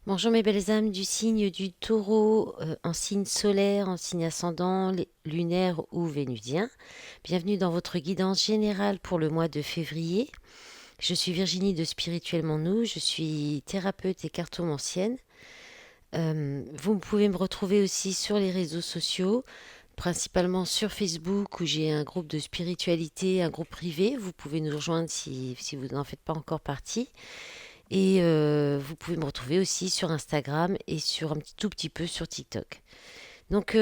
Bonjour mes belles âmes du signe du taureau, en signe solaire, en signe ascendant, lunaire ou vénusien. Bienvenue dans votre guidance générale pour le mois de février. Je suis Virginie de Spirituellement Nous, je suis thérapeute et cartomancienne. Vous pouvez me retrouver aussi sur les réseaux sociaux, principalement sur Facebook où j'ai un groupe de spiritualité, un groupe privé. Vous pouvez nous rejoindre si vous n'en faites pas encore partie. Et vous pouvez me retrouver aussi sur Instagram et sur tout petit peu sur TikTok. Donc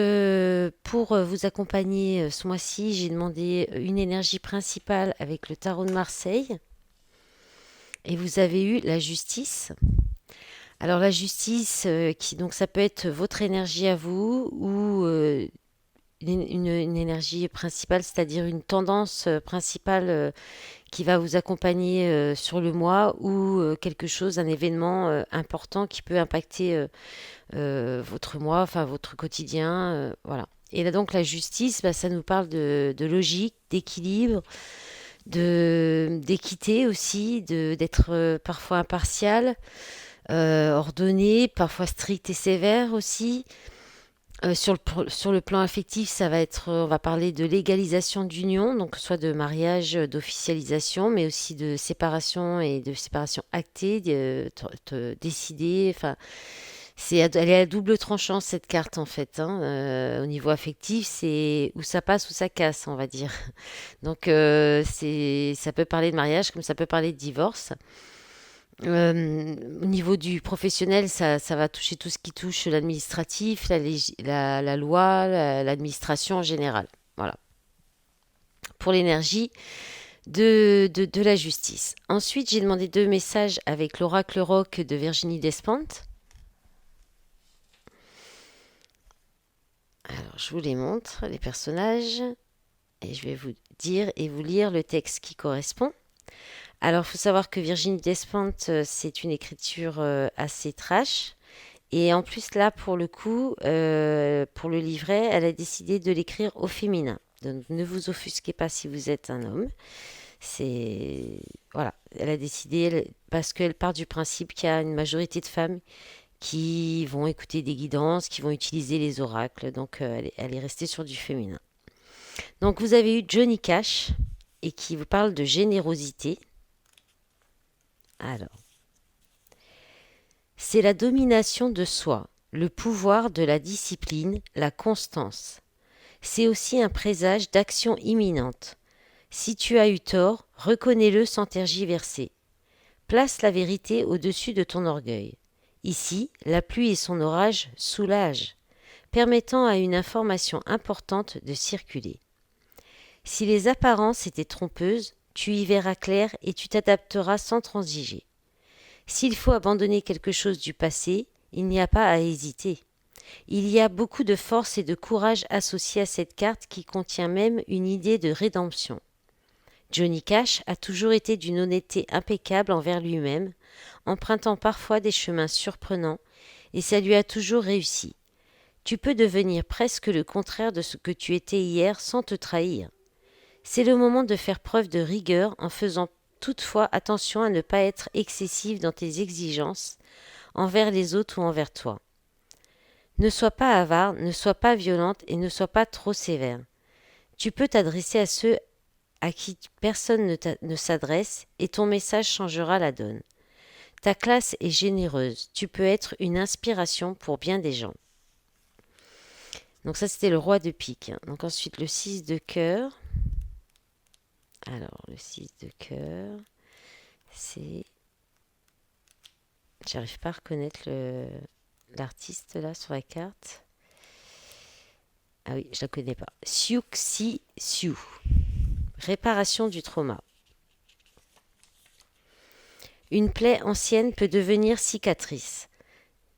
pour vous accompagner ce mois-ci, j'ai demandé une énergie principale avec le tarot de Marseille. Et vous avez eu la justice. Alors la justice, donc ça peut être votre énergie à vous ou une énergie principale, c'est-à-dire une tendance principale qui va vous accompagner sur le mois ou quelque chose, un événement important qui peut impacter votre mois, enfin votre quotidien, voilà. Et là donc la justice, bah, ça nous parle de logique, d'équilibre, d'équité aussi, d'être parfois impartial, ordonné, parfois strict et sévère aussi. Sur le plan affectif, ça va être, on va parler de légalisation d'union, donc soit de mariage, d'officialisation, mais aussi de séparation et de séparation actée, décidée. Enfin, elle est à double tranchant cette carte en fait, hein. Au niveau affectif, c'est où ça passe ou ça casse, on va dire. Donc, ça peut parler de mariage comme ça peut parler de divorce. Au niveau du professionnel, ça va toucher tout ce qui touche l'administratif, la loi, l'administration en général. Voilà. Pour l'énergie de la justice. Ensuite, j'ai demandé deux messages avec l'oracle rock de Virginie Despentes. Alors, je vous les montre, les personnages, et je vais vous dire et vous lire le texte qui correspond. Alors, il faut savoir que Virginie Despentes, c'est une écriture assez trash. Et en plus, là, pour le coup, pour le livret, elle a décidé de l'écrire au féminin. Donc, ne vous offusquez pas si vous êtes un homme. C'est. Voilà. Elle a décidé, parce qu'elle part du principe qu'il y a une majorité de femmes qui vont écouter des guidances, qui vont utiliser les oracles. Donc, elle est restée sur du féminin. Donc, vous avez eu Johnny Cash, et qui vous parle de générosité. Alors, c'est la domination de soi, le pouvoir de la discipline, la constance. C'est aussi un présage d'action imminente. Si tu as eu tort, reconnais-le sans tergiverser. Place la vérité au-dessus de ton orgueil. Ici, la pluie et son orage soulagent, permettant à une information importante de circuler. Si les apparences étaient trompeuses, tu y verras clair et tu t'adapteras sans transiger. S'il faut abandonner quelque chose du passé, il n'y a pas à hésiter. Il y a beaucoup de force et de courage associés à cette carte qui contient même une idée de rédemption. Johnny Cash a toujours été d'une honnêteté impeccable envers lui-même, empruntant parfois des chemins surprenants, et ça lui a toujours réussi. Tu peux devenir presque le contraire de ce que tu étais hier sans te trahir. C'est le moment de faire preuve de rigueur en faisant toutefois attention à ne pas être excessive dans tes exigences envers les autres ou envers toi. Ne sois pas avare, ne sois pas violente et ne sois pas trop sévère. Tu peux t'adresser à ceux à qui personne ne s'adresse et ton message changera la donne. Ta classe est généreuse, tu peux être une inspiration pour bien des gens. Donc ça c'était le roi de pique. Donc ensuite le 6 de cœur. Alors le 6 de cœur, c'est... J'arrive pas à reconnaître l'artiste là sur la carte. Ah oui, je la connais pas. Siouxi Siu. Réparation du trauma. Une plaie ancienne peut devenir cicatrice.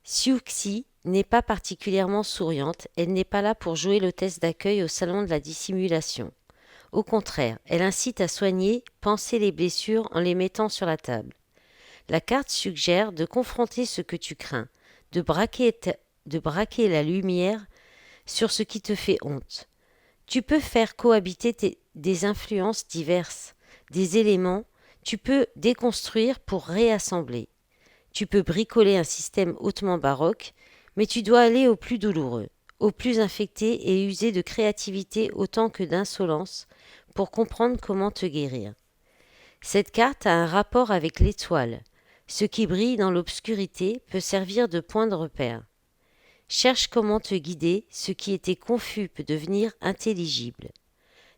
Siouxi n'est pas particulièrement souriante, elle n'est pas là pour jouer l'hôtesse d'accueil au salon de la dissimulation. Au contraire, elle incite à soigner, panser les blessures en les mettant sur la table. La carte suggère de confronter ce que tu crains, de braquer la lumière sur ce qui te fait honte. Tu peux faire cohabiter des influences diverses, des éléments, tu peux déconstruire pour réassembler. Tu peux bricoler un système hautement baroque, mais tu dois aller au plus douloureux, au plus infecté et user de créativité autant que d'insolence pour comprendre comment te guérir. Cette carte a un rapport avec l'étoile. Ce qui brille dans l'obscurité peut servir de point de repère. Cherche comment te guider, ce qui était confus peut devenir intelligible.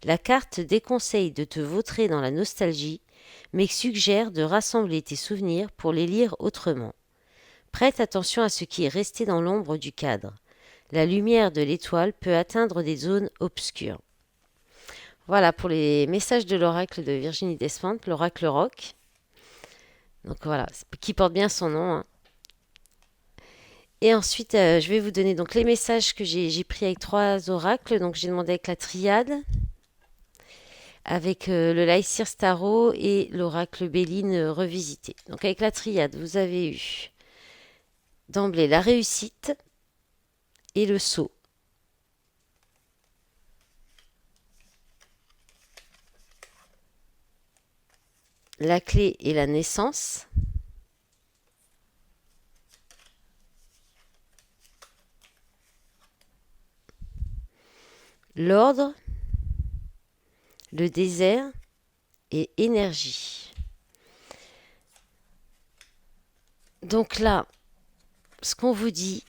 La carte déconseille de te vautrer dans la nostalgie, mais suggère de rassembler tes souvenirs pour les lire autrement. Prête attention à ce qui est resté dans l'ombre du cadre. La lumière de l'étoile peut atteindre des zones obscures. Voilà pour les messages de l'oracle de Virginie Despentes, l'oracle rock. Donc voilà, qui porte bien son nom, hein. Et ensuite, je vais vous donner donc les messages que j'ai pris avec 3 oracles. Donc j'ai demandé avec la triade, avec le Lycir Starro et l'oracle Béline revisité. Donc avec la triade, vous avez eu d'emblée la réussite et le saut. La clé et la naissance. L'ordre, le désert et énergie. Donc là, ce qu'on vous dit,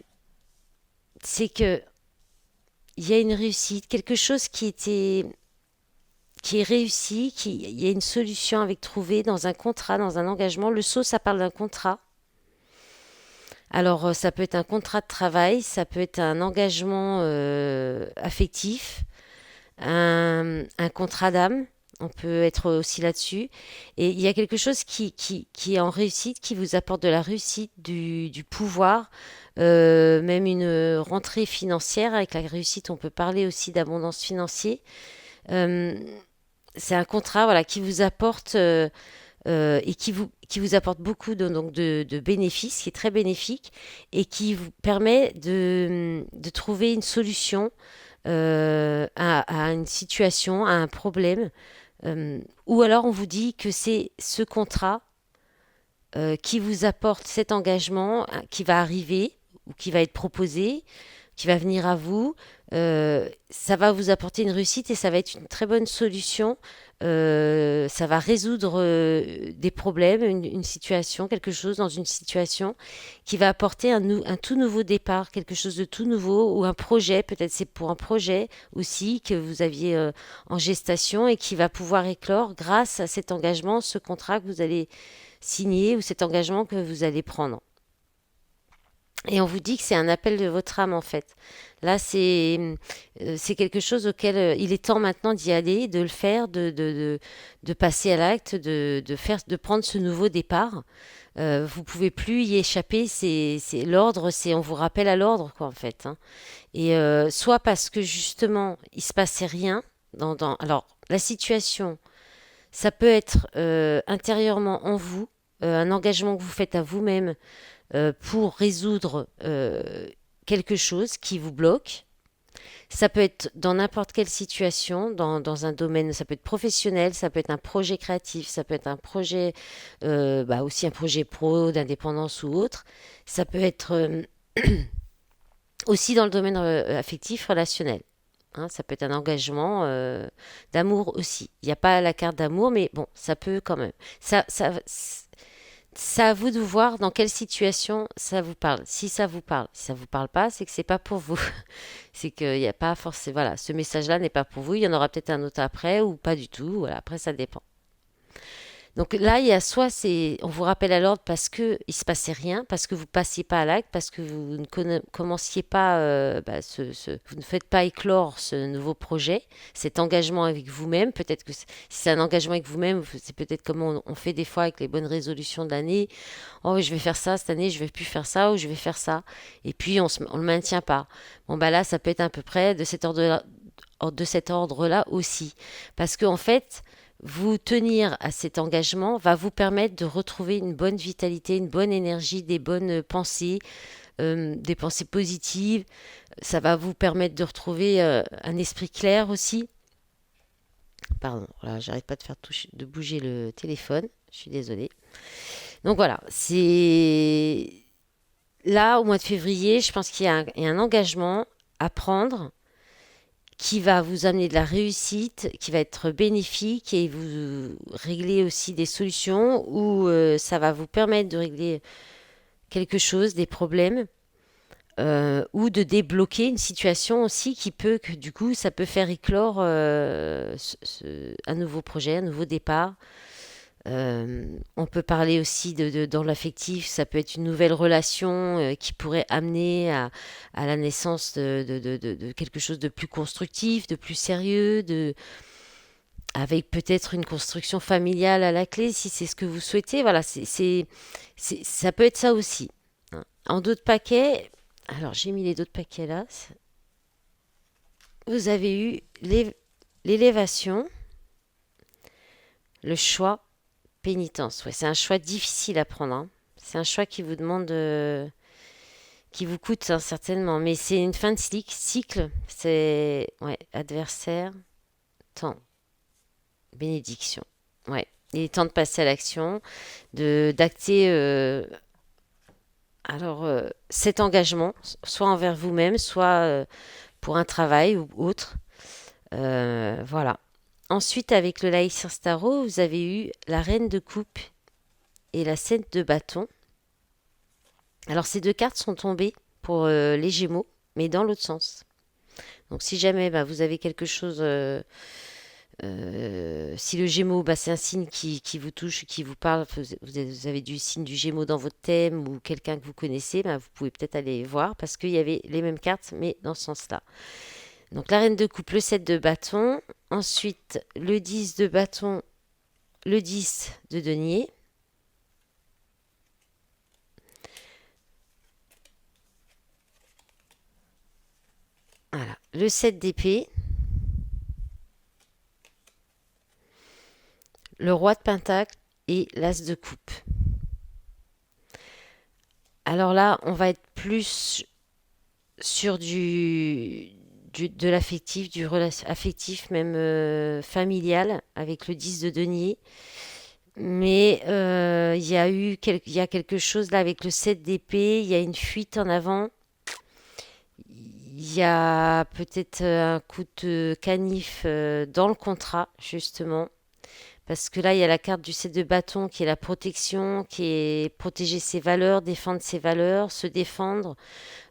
c'est que il y a une réussite, quelque chose qui est réussi, il y a une solution avec trouver dans un contrat, dans un engagement. Le saut, ça parle d'un contrat. Alors, ça peut être un contrat de travail, ça peut être un engagement affectif, un contrat d'âme. On peut être aussi là-dessus. Et il y a quelque chose qui est en réussite, qui vous apporte de la réussite, du pouvoir, même une rentrée financière. Avec la réussite, on peut parler aussi d'abondance financière. Euh, c'est un contrat voilà, qui vous apporte et qui vous apporte beaucoup de bénéfices, qui est très bénéfique et qui vous permet de trouver une solution à une situation, à un problème. Ou alors on vous dit que c'est ce contrat qui vous apporte cet engagement qui va arriver ou qui va être proposé, qui va venir à vous. Ça va vous apporter une réussite et ça va être une très bonne solution. Ça va résoudre des problèmes, une situation, quelque chose dans une situation qui va apporter un tout nouveau départ, quelque chose de tout nouveau ou un projet, peut-être c'est pour un projet aussi que vous aviez en gestation et qui va pouvoir éclore grâce à cet engagement, ce contrat que vous allez signer ou cet engagement que vous allez prendre. Et on vous dit que c'est un appel de votre âme en fait. Là, c'est quelque chose auquel il est temps maintenant d'y aller, de le faire, de passer à l'acte, de prendre ce nouveau départ. Vous pouvez plus y échapper. C'est l'ordre, on vous rappelle à l'ordre quoi en fait, hein. Et soit parce que justement il se passait rien alors la situation, ça peut être intérieurement en vous, un engagement que vous faites à vous-même pour résoudre quelque chose qui vous bloque. Ça peut être dans n'importe quelle situation, dans un domaine, ça peut être professionnel, ça peut être un projet créatif, ça peut être un projet, aussi un projet pro, d'indépendance ou autre. Ça peut être aussi dans le domaine affectif, relationnel. Hein, ça peut être un engagement d'amour aussi. Il n'y a pas la carte d'amour, mais bon, ça peut quand même. C'est à vous de voir dans quelle situation ça vous parle. Si ça vous parle, si ça vous parle pas, c'est que c'est pas pour vous. C'est qu'il n'y a pas forcément, voilà, ce message-là n'est pas pour vous. Il y en aura peut-être un autre après ou pas du tout. Voilà, après ça dépend. Donc là, il y a soit on vous rappelle à l'ordre parce que il se passait rien, parce que vous passiez pas à l'acte, parce que vous ne commenciez pas, vous ne faites pas éclore ce nouveau projet, cet engagement avec vous-même. Peut-être que si c'est un engagement avec vous-même, c'est peut-être comme on fait des fois avec les bonnes résolutions de l'année. Oh, oui, je vais faire ça cette année, je vais plus faire ça ou je vais faire ça. Et puis on le maintient pas. Bon bah là, ça peut être à peu près de cet ordre-là aussi, parce qu'en fait vous tenir à cet engagement va vous permettre de retrouver une bonne vitalité, une bonne énergie, des pensées positives. Ça va vous permettre de retrouver un esprit clair aussi. Pardon, là, j'arrête pas de bouger le téléphone. Je suis désolée. Donc voilà, c'est là au mois de février, je pense qu'il y a un engagement à prendre qui va vous amener de la réussite, qui va être bénéfique et vous régler aussi des solutions ou ça va vous permettre de régler quelque chose, des problèmes, ou de débloquer une situation aussi qui peut, que du coup, ça peut faire éclore un nouveau projet, un nouveau départ. On peut parler aussi dans l'affectif, ça peut être une nouvelle relation qui pourrait amener à la naissance de quelque chose de plus constructif, de plus sérieux, avec peut-être une construction familiale à la clé, si c'est ce que vous souhaitez. Voilà, ça peut être ça aussi, hein. En d'autres paquets, alors j'ai mis les d'autres paquets là, vous avez eu l'élévation, le choix, pénitence. Ouais, c'est un choix difficile à prendre, hein. C'est un choix qui vous demande, qui vous coûte, hein, certainement, mais c'est une fin de cycle. C'est ouais, adversaire, temps, bénédiction. Ouais, il est temps de passer à l'action, de d'acter cet engagement, soit envers vous-même, soit pour un travail ou autre. Voilà. Ensuite, avec le Laïcir Starot, vous avez eu la reine de coupe et la 7 de bâton. Alors, ces deux cartes sont tombées pour les Gémeaux, mais dans l'autre sens. Donc, si jamais bah, vous avez quelque chose, si le Gémeaux, bah, c'est un signe qui vous touche, qui vous parle, vous avez du signe du Gémeaux dans votre thème ou quelqu'un que vous connaissez, bah, vous pouvez peut-être aller voir parce qu'il y avait les mêmes cartes, mais dans ce sens-là. Donc, la reine de coupe, le 7 de bâton. Ensuite, le 10 de bâton, le 10 de denier. Voilà. Le 7 d'épée, le roi de pentacle et l'as de coupe. Alors là, on va être plus sur de l'affectif, du affectif même familial avec le 10 de denier. Mais il y a quelque chose là avec le 7 d'épée, il y a une fuite en avant. Il y a peut-être un coup de canif dans le contrat, justement. Parce que là, il y a la carte du 7 de bâton qui est la protection, qui est protéger ses valeurs, défendre ses valeurs, se défendre,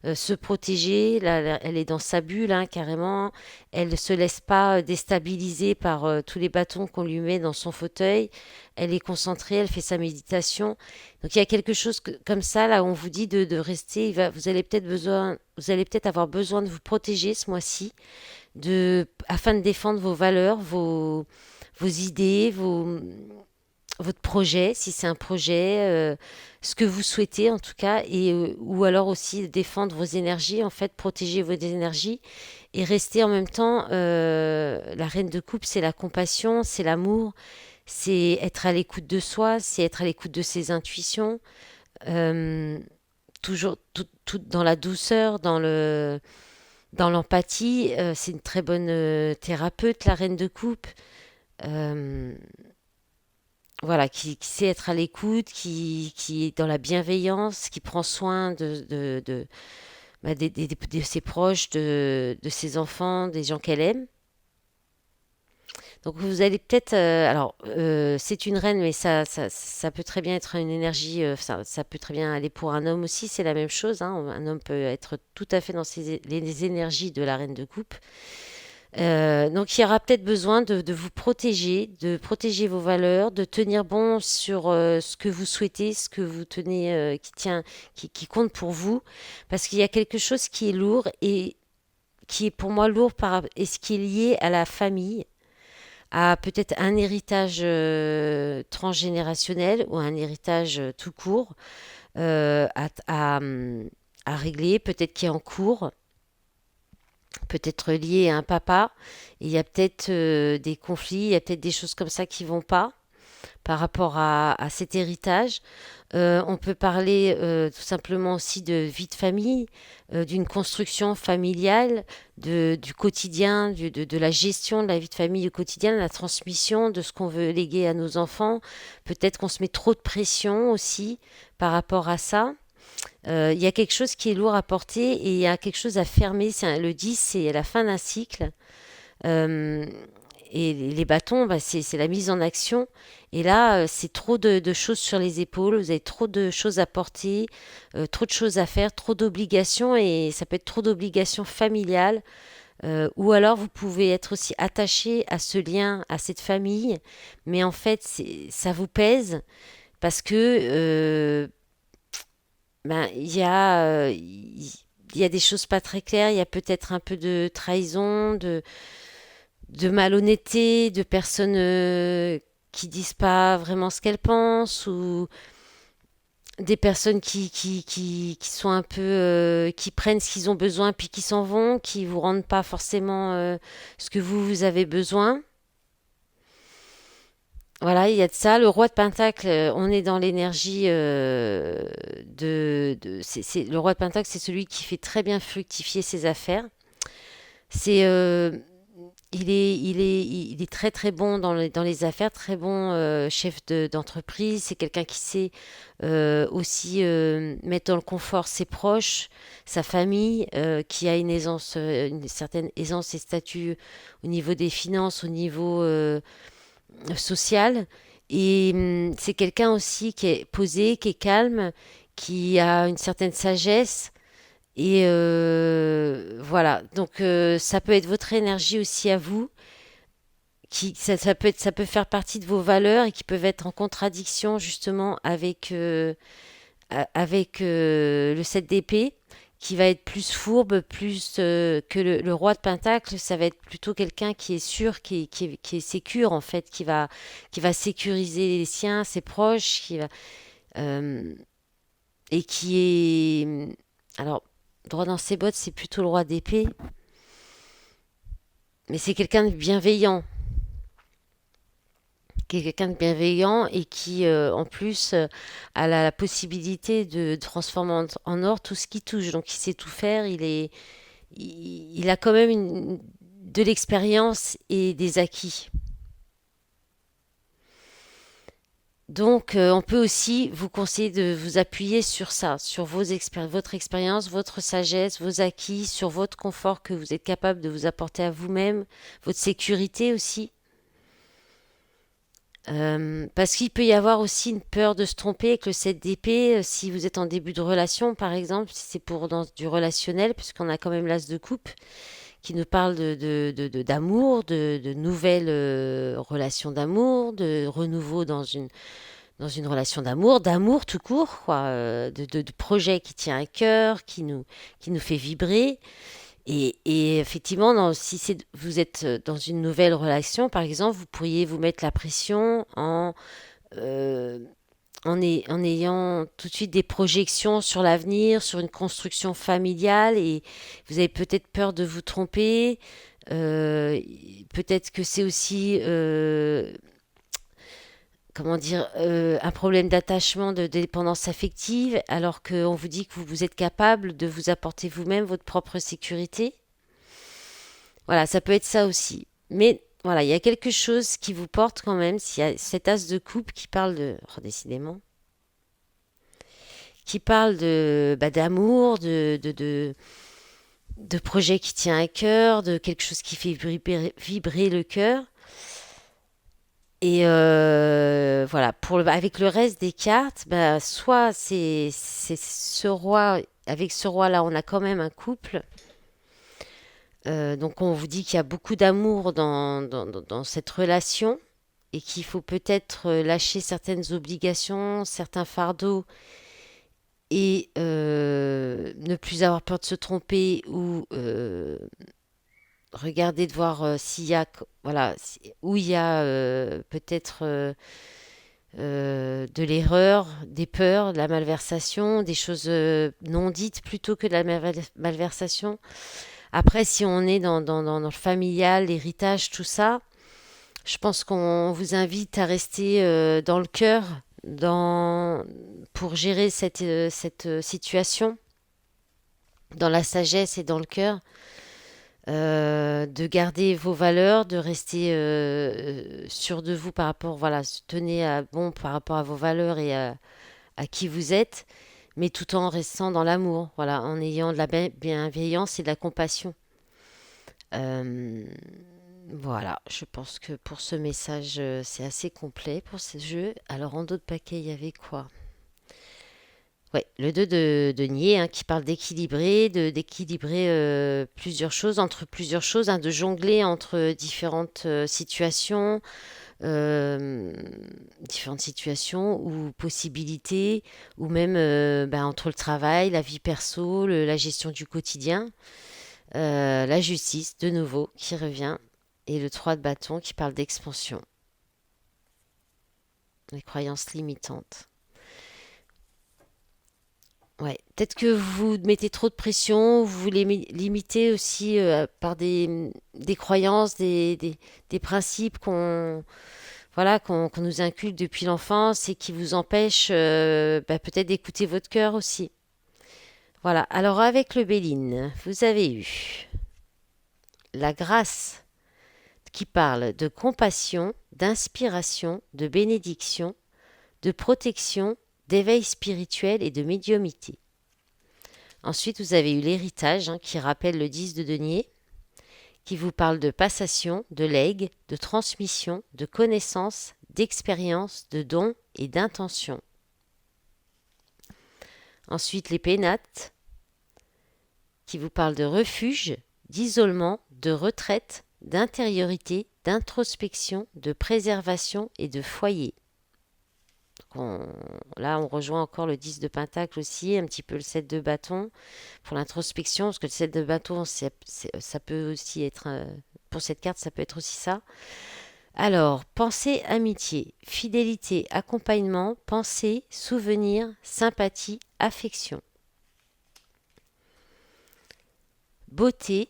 se protéger. Là, elle est dans sa bulle, hein, carrément. Elle ne se laisse pas déstabiliser par tous les bâtons qu'on lui met dans son fauteuil. Elle est concentrée, elle fait sa méditation. Donc il y a quelque chose comme ça, là, où on vous dit de rester. Vous allez peut-être avoir besoin de vous protéger ce mois-ci, afin de défendre vos valeurs, vos idées, votre projet, si c'est un projet, ce que vous souhaitez en tout cas, ou alors aussi défendre vos énergies, en fait, protéger vos énergies et rester en même temps, la reine de coupe, c'est la compassion, c'est l'amour, c'est être à l'écoute de soi, c'est être à l'écoute de ses intuitions, euh, toujours tout dans la douceur, dans l'empathie. C'est une très bonne thérapeute, la reine de coupe. Euh, voilà, qui sait être à l'écoute, qui est dans la bienveillance, qui prend soin de ses proches, de ses enfants, des gens qu'elle aime. Donc vous allez peut-être, c'est une reine, mais ça peut très bien être une énergie, ça peut très bien aller pour un homme aussi, c'est la même chose, hein. Un homme peut être tout à fait dans les énergies de la reine de coupe. Donc il y aura peut-être besoin de vous protéger, de protéger vos valeurs, de tenir bon sur ce que vous souhaitez, ce que vous tenez, qui compte pour vous, parce qu'il y a quelque chose qui est lourd et qui est pour moi lourd et ce qui est lié à la famille, à peut-être un héritage transgénérationnel ou un héritage tout court euh, à, à, à régler, peut-être qui est en cours, peut-être lié à un papa. Et il y a peut-être des conflits, il y a peut-être des choses comme ça qui vont pas. par rapport à cet héritage. On peut parler tout simplement aussi de vie de famille, d'une construction familiale, du quotidien, de la gestion de la vie de famille au quotidien, de la transmission de ce qu'on veut léguer à nos enfants. Peut-être qu'on se met trop de pression aussi par rapport à ça. Il y a quelque chose qui est lourd à porter et il y a quelque chose à fermer. Le 10, c'est la fin d'un cycle. Euh, et les bâtons, bah, c'est la mise en action. Et là, c'est trop de choses sur les épaules. Vous avez trop de choses à porter, trop de choses à faire, trop d'obligations. Et ça peut être trop d'obligations familiales. Ou alors, vous pouvez être aussi attaché à ce lien, à cette famille. Mais en fait, ça vous pèse parce que ben, il y a des choses pas très claires. Il y a peut-être un peu de trahison, de malhonnêteté, de personnes qui disent pas vraiment ce qu'elles pensent, ou des personnes qui sont un peu, qui prennent ce qu'ils ont besoin puis qui s'en vont, qui vous rendent pas forcément ce que vous avez besoin. Voilà, il y a de ça. Le roi de Pentacle, on est dans l'énergie le roi de Pentacle, c'est celui qui fait très bien fructifier ses affaires. C'est il est très très bon dans les affaires, très bon chef d'entreprise. C'est quelqu'un qui sait aussi mettre dans le confort ses proches, sa famille, qui a une certaine aisance et statut au niveau des finances, au niveau social. Et c'est quelqu'un aussi qui est posé, qui est calme, qui a une certaine sagesse. Et voilà, donc ça peut être votre énergie aussi à vous, ça peut faire partie de vos valeurs et qui peuvent être en contradiction justement avec le 7 d'épée, qui va être plus fourbe, plus que le roi de Pentacle. Ça va être plutôt quelqu'un qui est sûr, qui est sécure en fait, qui va sécuriser les siens, ses proches, euh, et qui est... Alors, droit dans ses bottes, c'est plutôt le roi d'épée, mais c'est quelqu'un de bienveillant, qui est quelqu'un de bienveillant et qui, en plus, a la possibilité de transformer en or tout ce qui touche. Donc, il sait tout faire. Il a quand même de l'expérience et des acquis. Donc, on peut aussi vous conseiller de vous appuyer sur ça, sur votre expérience, votre sagesse, vos acquis, sur votre confort que vous êtes capable de vous apporter à vous-même, votre sécurité aussi. Parce qu'il peut y avoir aussi une peur de se tromper avec le 7 d'épée, si vous êtes en début de relation, par exemple, si c'est pour du relationnel, puisqu'on a quand même l'as de coupe qui nous parle d'amour, de nouvelles relations d'amour, de renouveau dans une relation d'amour tout court, quoi, de projet qui tient à cœur, qui nous fait vibrer. Et effectivement, si vous êtes dans une nouvelle relation, par exemple, vous pourriez vous mettre la pression euh, en ayant tout de suite des projections sur l'avenir, sur une construction familiale, et vous avez peut-être peur de vous tromper. Euh, Peut-être que c'est aussi comment dire, un problème d'attachement, de dépendance affective, alors qu'on vous dit que vous êtes capable de vous apporter vous-même votre propre sécurité. Voilà, ça peut être ça aussi. Mais voilà, il y a quelque chose qui vous porte quand même, s'il y a cet as de coupe qui parle oh, décidément, qui parle d'amour, de projet qui tient à cœur, de quelque chose qui fait vibrer le cœur. Et voilà, avec le reste des cartes, bah, soit c'est ce roi, avec ce roi-là, on a quand même un couple. Donc on vous dit qu'il y a beaucoup d'amour dans cette relation et qu'il faut peut-être lâcher certaines obligations, certains fardeaux et ne plus avoir peur de se tromper ou regarder de voir s'il y a, voilà, où il y a peut-être de l'erreur, des peurs, de la malversation, des choses non dites plutôt que de la malversation. Après, si on est dans le familial, l'héritage, tout ça, Je pense qu'on vous invite à rester dans le cœur, dans, pour gérer cette situation, dans la sagesse et dans le cœur, de garder vos valeurs, de rester sûr de vous par rapport, voilà, tenez à bon par rapport à vos valeurs et à qui vous êtes, mais tout en restant dans l'amour, voilà, en ayant de la bienveillance et de la compassion. Euh, voilà, je pense que pour ce message, c'est assez complet pour ce jeu. Alors, en d'autres paquets, il y avait quoi? Ouais, le 2 de denier, hein, qui parle d'équilibrer, d'équilibrer plusieurs choses, entre plusieurs choses, hein, de jongler entre euh, différentes situations ou possibilités, ou même ben, entre le travail, la vie perso, la gestion du quotidien. La justice, de nouveau, qui revient. Et le 3 de bâton qui parle d'expansion, les croyances limitantes. Ouais, peut-être que vous mettez trop de pression, vous les limitez aussi par des croyances, des principes qu'on voilà, qu'on nous inculque depuis l'enfance et qui vous empêchent bah, peut-être d'écouter votre cœur aussi. Voilà, alors avec le Béline, vous avez eu la grâce qui parle de compassion, d'inspiration, de bénédiction, de protection, d'éveil spirituel et de médiumité. Ensuite, vous avez eu l'héritage hein, qui rappelle le 10 de denier, qui vous parle de passation, de legs, de transmission, de connaissance, d'expérience, de dons et d'intention. Ensuite, les pénates qui vous parlent de refuge, d'isolement, de retraite, d'intériorité, d'introspection, de préservation et de foyer. On- Là, on rejoint encore le 10 de Pentacle aussi, un petit peu le 7 de bâton pour l'introspection, parce que le 7 de bâton, ça peut aussi être, pour cette carte, ça peut être aussi ça. Alors, pensée, amitié, fidélité, accompagnement, pensée, souvenir, sympathie, affection. Beauté,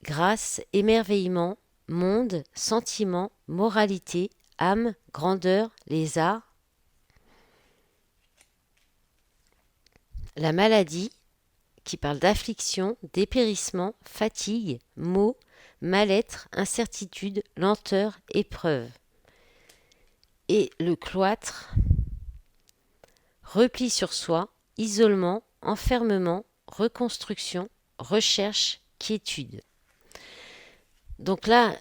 grâce, émerveillement, monde, sentiment, moralité, âme, grandeur, les arts. La maladie, qui parle d'affliction, dépérissement, fatigue, maux, mal-être, incertitude, lenteur, épreuve. Et le cloître, repli sur soi, isolement, enfermement, reconstruction, recherche, quiétude. Donc là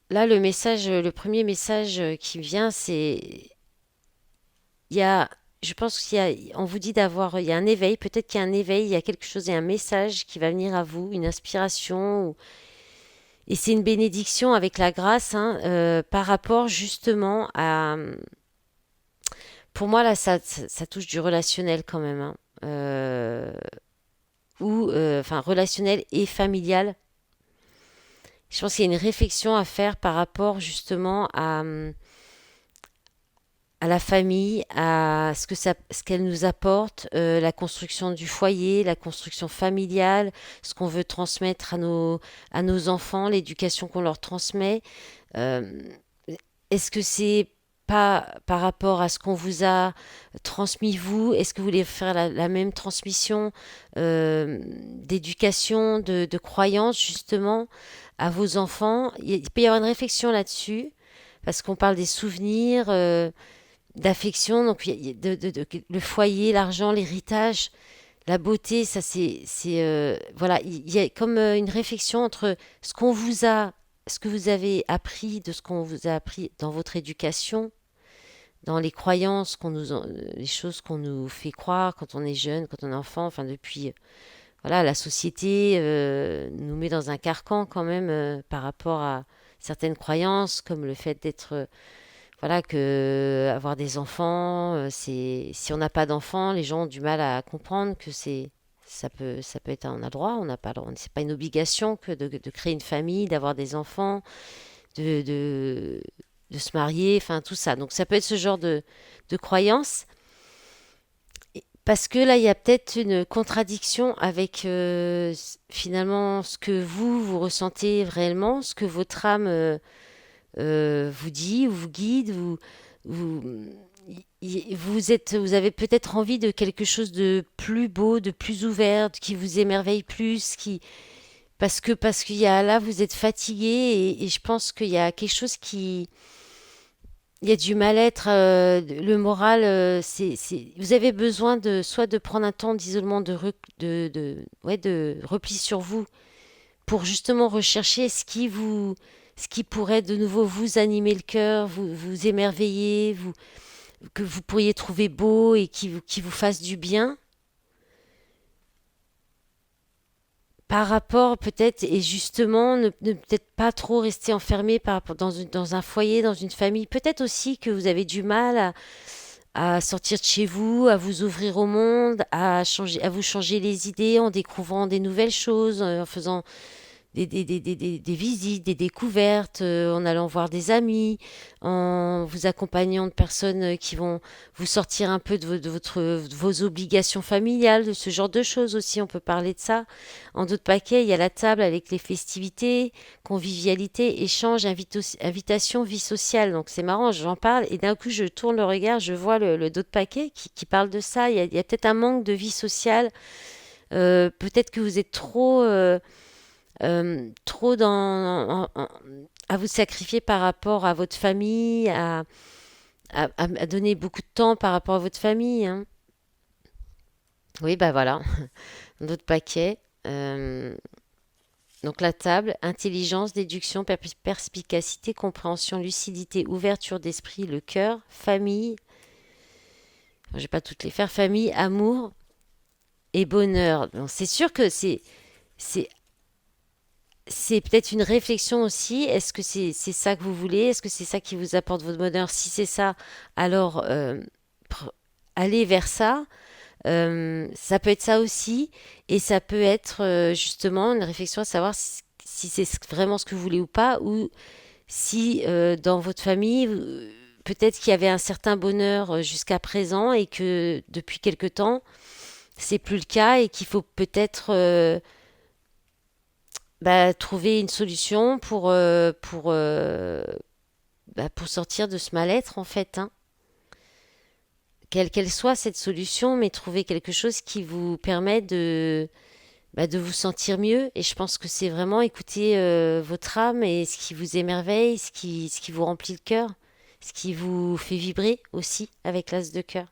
le message, le premier message qui vient, c'est il y a je pense on vous dit d'avoir, il y a un éveil, peut-être qu'il y a un éveil, il y a quelque chose, il y a un message qui va venir à vous, une inspiration, et c'est une bénédiction avec la grâce, hein, par rapport justement à, pour moi là, ça touche du relationnel quand même, hein, ou enfin relationnel et familial. Je pense qu'il y a une réflexion à faire par rapport justement à la famille, à ce qu'elle nous apporte, la construction du foyer, la construction familiale, ce qu'on veut transmettre à nos enfants, l'éducation qu'on leur transmet. Euh, Est-ce que c'est pas par rapport à ce qu'on vous a transmis vous? Est-ce que vous voulez faire la même transmission d'éducation, de croyances justement à vos enfants? Il peut y avoir une réflexion là-dessus parce qu'on parle des souvenirs, d'affection, donc le foyer, l'argent, l'héritage, la beauté, ça voilà, il y a comme une réflexion entre ce qu'on vous a, ce que vous avez appris, de ce qu'on vous a appris dans votre éducation, dans les croyances les choses qu'on nous fait croire quand on est jeune, quand on est enfant, enfin depuis, voilà, la société nous met dans un carcan quand même par rapport à certaines croyances, comme le fait d'être voilà que avoir des enfants, c'est si on n'a pas d'enfants, les gens ont du mal à comprendre que ça peut être on a le droit, on n'a pas le droit, c'est pas une obligation que de créer une famille, d'avoir des enfants, de, de de se marier, enfin tout ça. Donc ça peut être ce genre de croyance. Parce que là, il y a peut-être une contradiction avec finalement ce que vous ressentez réellement, ce que votre âme vous dit ou vous guide, vous, vous avez peut-être envie de quelque chose de plus beau, de plus ouvert, qui vous émerveille plus, parce qu'il y a là, vous êtes fatigué et je pense qu'il y a quelque chose il y a du mal-être, le moral, vous avez besoin de soit de prendre un temps d'isolement, ouais, de repli sur vous, pour justement rechercher ce qui pourrait de nouveau vous animer le cœur, vous émerveiller, que vous pourriez trouver beau et qui vous fasse du bien. Par rapport peut-être, et justement, ne peut-être pas trop rester enfermé dans un foyer, dans une famille. Peut-être aussi que vous avez du mal à sortir de chez vous, à vous ouvrir au monde, à vous changer les idées en découvrant des nouvelles choses, en faisant des visites, des découvertes, en allant voir des amis, en vous accompagnant de personnes qui vont vous sortir un peu de vos obligations familiales, de ce genre de choses aussi, on peut parler de ça. En d'autres paquets, il y a la table avec les festivités, convivialité, échange, invitation, vie sociale. Donc c'est marrant, j'en parle et d'un coup je tourne le regard, je vois le dos de paquet qui parle de ça. Il y a peut-être un manque de vie sociale. Peut-être que vous êtes trop à vous sacrifier par rapport à votre famille, à donner beaucoup de temps par rapport à votre famille, hein. Oui, bah voilà, d'autres paquets. Euh, donc la table, intelligence, déduction, perspicacité, compréhension, lucidité, ouverture d'esprit, le cœur, famille, je vais pas toutes les faire, famille, amour et bonheur. Donc c'est sûr que c'est c'est peut-être une réflexion aussi. Est-ce que c'est ça que vous voulez? Est-ce que c'est ça qui vous apporte votre bonheur? Si c'est ça, alors pr- allez vers ça. Ça peut être ça aussi. Et ça peut être justement une réflexion à savoir si c'est vraiment ce que vous voulez ou pas. Ou si dans votre famille, peut-être qu'il y avait un certain bonheur jusqu'à présent et que depuis quelque temps, c'est plus le cas et qu'il faut peut-être trouver une solution pour sortir de ce mal-être en fait, hein. Quelle qu'elle soit cette solution, mais trouver quelque chose qui vous permet de vous sentir mieux. Et je pense que c'est vraiment écouter votre âme et ce qui vous émerveille, ce qui vous remplit le cœur, ce qui vous fait vibrer aussi avec l'as de cœur.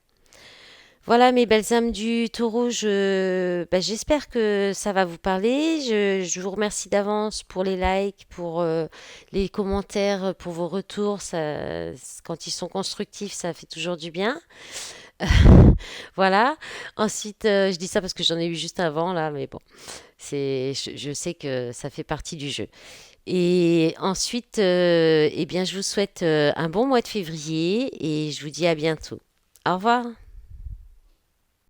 Voilà mes belles âmes du taureau, j'espère que ça va vous parler. Je vous remercie d'avance pour les likes, pour les commentaires, pour vos retours. Quand ils sont constructifs, ça fait toujours du bien. Voilà. Ensuite, je dis ça parce que j'en ai eu juste avant là, mais bon, je sais que ça fait partie du jeu. Et ensuite, eh bien, je vous souhaite un bon mois de février et je vous dis à bientôt. Au revoir.